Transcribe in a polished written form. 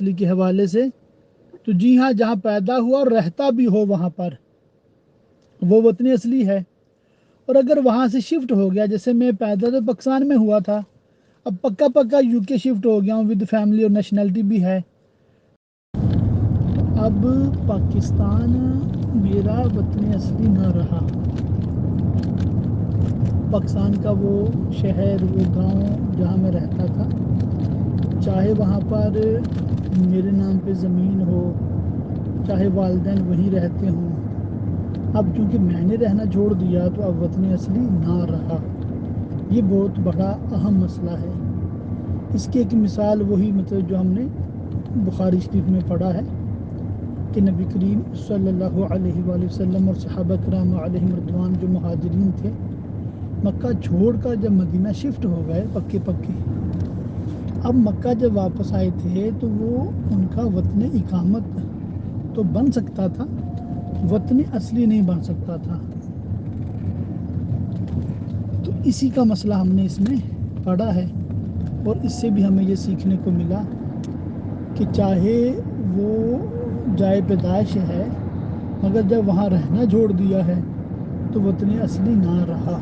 اصلی کے حوالے سے، تو جی ہاں، جہاں پیدا ہوا اور رہتا بھی ہو وہاں پر وہ وطن اصلی ہے۔ اور اگر وہاں سے شفٹ ہو گیا، جیسے میں پیدا تو پاکستان میں ہوا تھا، اب پکا یو کے شفٹ ہو گیا ہوں ود فیملی اور نیشنلٹی بھی ہے، اب پاکستان میرا وطن اصلی نہ رہا، پاکستان کا وہ شہر، وہ گاؤں جہاں میں رہتا تھا، چاہے وہاں پر میرے نام پہ زمین ہو، چاہے والدین وہیں رہتے ہوں، اب چونکہ میں نے رہنا چھوڑ دیا تو اب وطن اصلی نہ رہا۔ یہ بہت بڑا اہم مسئلہ ہے۔ اس کی ایک مثال وہی مطلب جو ہم نے بخاری شریف میں پڑھا ہے کہ نبی کریم صلی اللہ علیہ وآلہ وسلم اور صحابہ کرام علیہم رضوان جو مہاجرین تھے، مکہ چھوڑ کر جب مدینہ شفٹ ہو گئے پکے، اب مکہ جب واپس آئے تھے تو وہ ان کا وطن اقامت تو بن سکتا تھا، وطن اصلی نہیں بن سکتا تھا۔ تو اسی کا مسئلہ ہم نے اس میں پڑھا ہے، اور اس سے بھی ہمیں یہ سیکھنے کو ملا کہ چاہے وہ جائے پیدائش ہے، مگر جب وہاں رہنا چھوڑ دیا ہے تو وطن اصلی نہ رہا۔